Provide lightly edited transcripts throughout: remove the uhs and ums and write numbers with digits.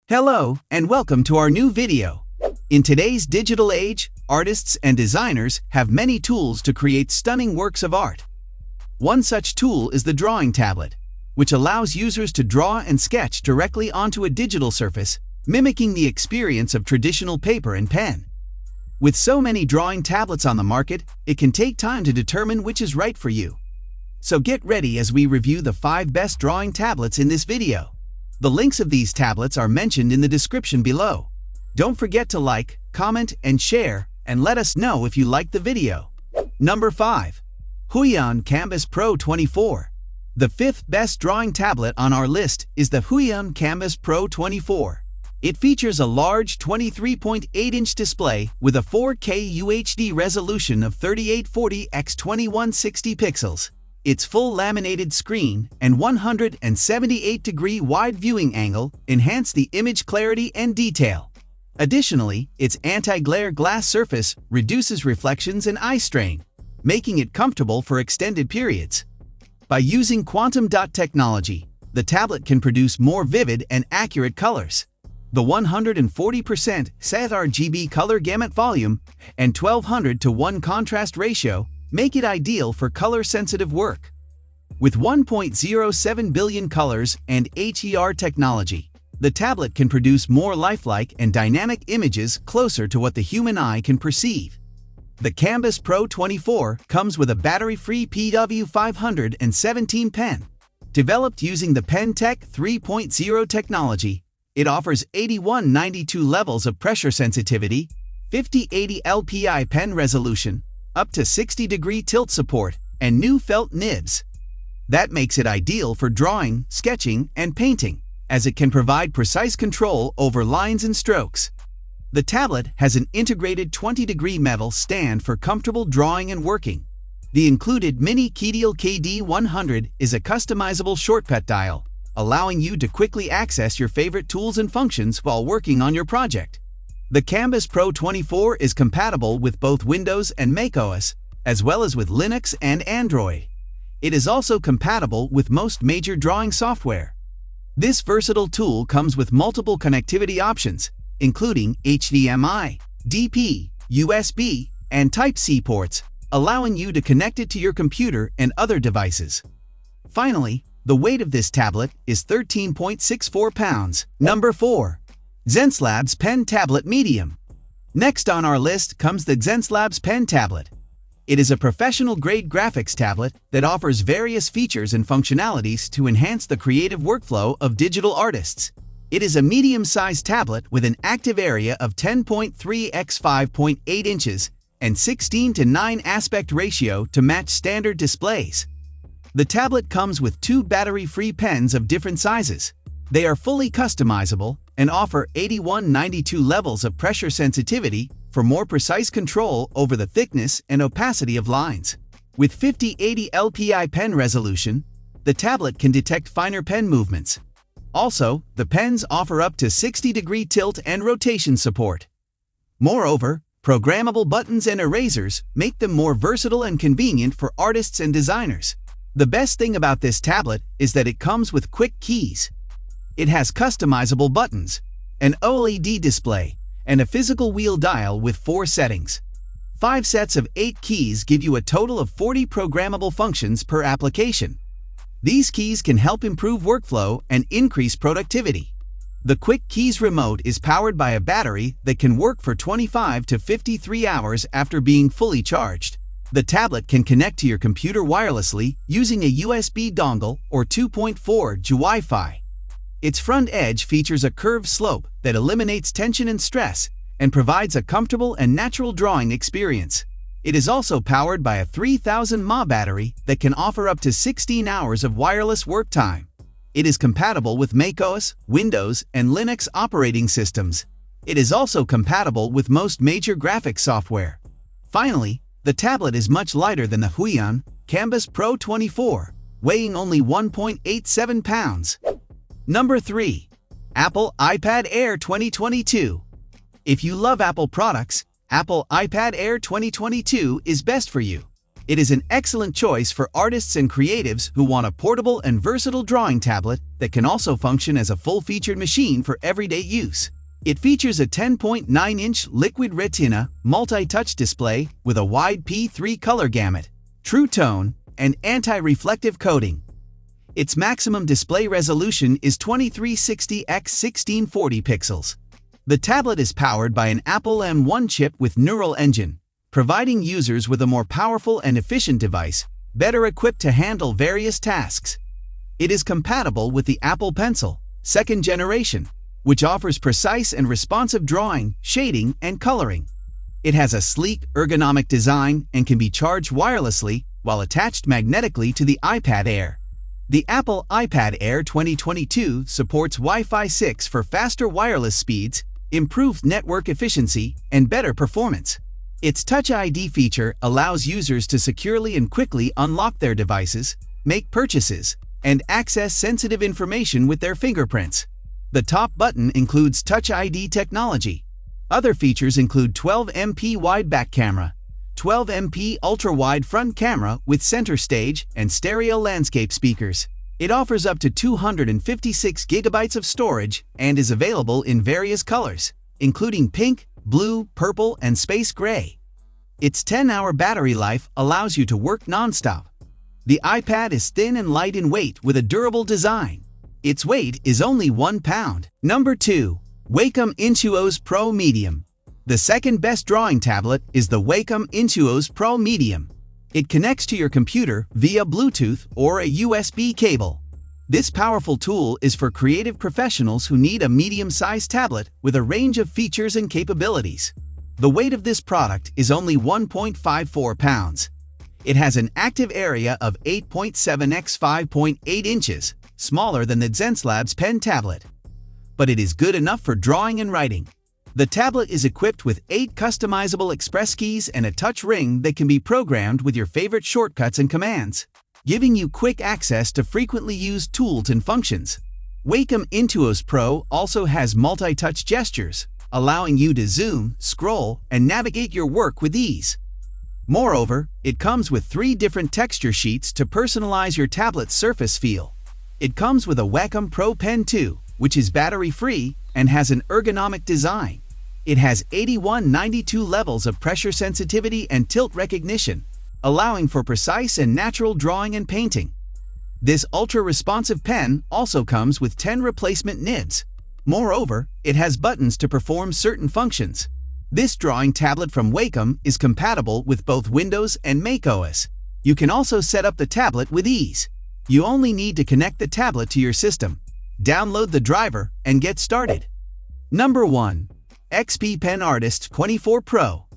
Hello, and welcome to our new video. In today's digital age, artists and designers have many tools to create stunning works of art. One such tool is the drawing tablet, which allows users to draw and sketch directly onto a digital surface, mimicking the experience of traditional paper and pen. With so many drawing tablets on the market, it can take time to determine which is right for you. So get ready as we review the 5 best drawing tablets in this video. The links of these tablets are mentioned in the description below. Don't forget to like, comment, and share, and let us know if you liked the video. Number 5. Huion Kamvas Pro 24. The 5th best drawing tablet on our list is the Huion Kamvas Pro 24. It features a large 23.8-inch display with a 4K UHD resolution of 3840 x 2160 pixels. Its full laminated screen and 178-degree wide viewing angle enhance the image clarity and detail. Additionally, its anti-glare glass surface reduces reflections and eye strain, making it comfortable for extended periods. By using quantum dot technology, the tablet can produce more vivid and accurate colors. The 140% sRGB color gamut volume and 1200:1 contrast ratio make it ideal for color-sensitive work. With 1.07 billion colors and HDR technology, the tablet can produce more lifelike and dynamic images closer to what the human eye can perceive. The Kamvas Pro 24 comes with a battery-free PW517 pen. Developed using the PenTech 3.0 technology, it offers 8192 levels of pressure sensitivity, 5080 LPI pen resolution, up to 60-degree tilt support, and new felt nibs. That makes it ideal for drawing, sketching, and painting, as it can provide precise control over lines and strokes. The tablet has an integrated 20-degree metal stand for comfortable drawing and working. The included Mini Kedial KD100 is a customizable shortcut dial, allowing you to quickly access your favorite tools and functions while working on your project. The Kamvas Pro 24 is compatible with both Windows and macOS, as well as with Linux and Android. It is also compatible with most major drawing software. This versatile tool comes with multiple connectivity options, including HDMI, DP, USB, and Type-C ports, allowing you to connect it to your computer and other devices. Finally, the weight of this tablet is 13.64 pounds. Number 4. Xencelabs Pen Tablet Medium. Next on our list comes the Xencelabs Pen Tablet. It is a professional-grade graphics tablet that offers various features and functionalities to enhance the creative workflow of digital artists. It is a medium-sized tablet with an active area of 10.3 x 5.8 inches and 16:9 aspect ratio to match standard displays. The tablet comes with 2 battery-free pens of different sizes. They are fully customizable and offer 8192 levels of pressure sensitivity for more precise control over the thickness and opacity of lines. With 5080 LPI pen resolution, the tablet can detect finer pen movements. Also, the pens offer up to 60-degree tilt and rotation support. Moreover, programmable buttons and erasers make them more versatile and convenient for artists and designers. The best thing about this tablet is that it comes with quick keys. It has customizable buttons, an OLED display, and a physical wheel dial with 4 settings. 5 sets of 8 keys give you a total of 40 programmable functions per application. These keys can help improve workflow and increase productivity. The Quick Keys remote is powered by a battery that can work for 25 to 53 hours after being fully charged. The tablet can connect to your computer wirelessly using a USB dongle or 2.4G Wi-Fi. Its front edge features a curved slope that eliminates tension and stress and provides a comfortable and natural drawing experience. It is also powered by a 3000 mAh battery that can offer up to 16 hours of wireless work time. It is compatible with macOS, Windows, and Linux operating systems. It is also compatible with most major graphics software. Finally, the tablet is much lighter than the Huion Kamvas Pro 24, weighing only 1.87 pounds. Number 3. Apple iPad Air 2022. If you love Apple products, Apple iPad Air 2022 is best for you. It is an excellent choice for artists and creatives who want a portable and versatile drawing tablet that can also function as a full-featured machine for everyday use. It features a 10.9-inch liquid retina multi-touch display with a wide P3 color gamut, true tone, and anti-reflective coating. Its maximum display resolution is 2360x1640 pixels. The tablet is powered by an Apple M1 chip with neural engine, providing users with a more powerful and efficient device, better equipped to handle various tasks. It is compatible with the Apple Pencil, 2nd generation, which offers precise and responsive drawing, shading, and coloring. It has a sleek, ergonomic design and can be charged wirelessly while attached magnetically to the iPad Air. The Apple iPad Air 2022 supports Wi-Fi 6 for faster wireless speeds, improved network efficiency, and better performance. Its Touch ID feature allows users to securely and quickly unlock their devices, make purchases, and access sensitive information with their fingerprints. The top button includes Touch ID technology. Other features include 12MP wide back camera, 12MP ultra-wide front camera with center stage and stereo landscape speakers. It offers up to 256 gigabytes of storage and is available in various colors, including pink, blue, purple, and space gray. Its 10-hour battery life allows you to work non-stop. The iPad is thin and light in weight with a durable design. Its weight is only 1 pound. Number 2. Wacom Intuos Pro Medium. The second best drawing tablet is the Wacom Intuos Pro Medium. It connects to your computer via Bluetooth or a USB cable. This powerful tool is for creative professionals who need a medium-sized tablet with a range of features and capabilities. The weight of this product is only 1.54 pounds. It has an active area of 8.7 x 5.8 inches, smaller than the Xencelabs Pen Tablet. But it is good enough for drawing and writing. The tablet is equipped with 8 customizable express keys and a touch ring that can be programmed with your favorite shortcuts and commands, giving you quick access to frequently used tools and functions. Wacom Intuos Pro also has multi-touch gestures, allowing you to zoom, scroll, and navigate your work with ease. Moreover, it comes with 3 different texture sheets to personalize your tablet's surface feel. It comes with a Wacom Pro Pen 2, which is battery-free and has an ergonomic design. It has 8192 levels of pressure sensitivity and tilt recognition, allowing for precise and natural drawing and painting. This ultra-responsive pen also comes with 10 replacement nibs. Moreover, it has buttons to perform certain functions. This drawing tablet from Wacom is compatible with both Windows and macOS. You can also set up the tablet with ease. You only need to connect the tablet to your system, download the driver, and get started. Number 1. XP Pen Artist 24 Pro.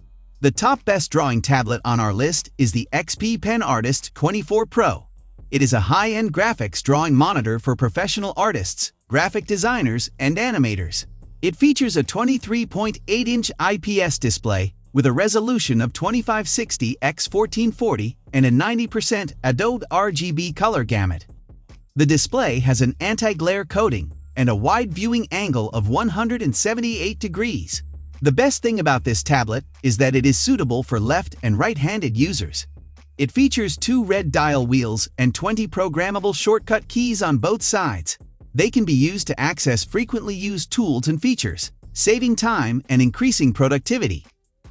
The top best drawing tablet on our list is the XP Pen Artist 24 Pro. It is a high-end graphics drawing monitor for professional artists, graphic designers, and animators. It features a 23.8-inch IPS display with a resolution of 2560x1440 and a 90% Adobe RGB color gamut. The display has an anti-glare coating and a wide viewing angle of 178 degrees. The best thing about this tablet is that it is suitable for left and right-handed users. It features 2 red dial wheels and 20 programmable shortcut keys on both sides. They can be used to access frequently used tools and features, saving time and increasing productivity.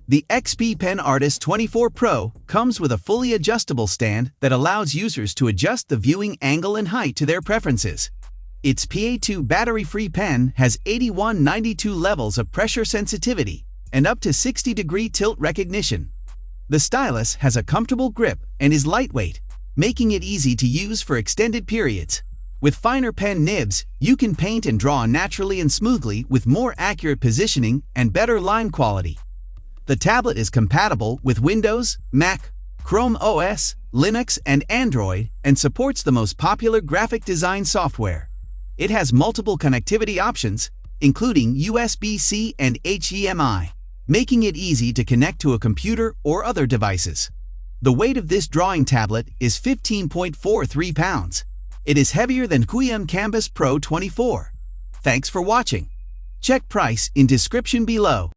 The XP Pen Artist 24 Pro comes with a fully adjustable stand that allows users to adjust the viewing angle and height to their preferences. Its PA2 battery-free pen has 8192 levels of pressure sensitivity and up to 60-degree tilt recognition. The stylus has a comfortable grip and is lightweight, making it easy to use for extended periods. With finer pen nibs, you can paint and draw naturally and smoothly with more accurate positioning and better line quality. The tablet is compatible with Windows, Mac, Chrome OS, Linux, and Android, and supports the most popular graphic design software. It has multiple connectivity options, including USB-C and HDMI, making it easy to connect to a computer or other devices. The weight of this drawing tablet is 15.43 pounds. It is heavier than Huion Kamvas Pro 24. Thanks for watching. Check price in description below.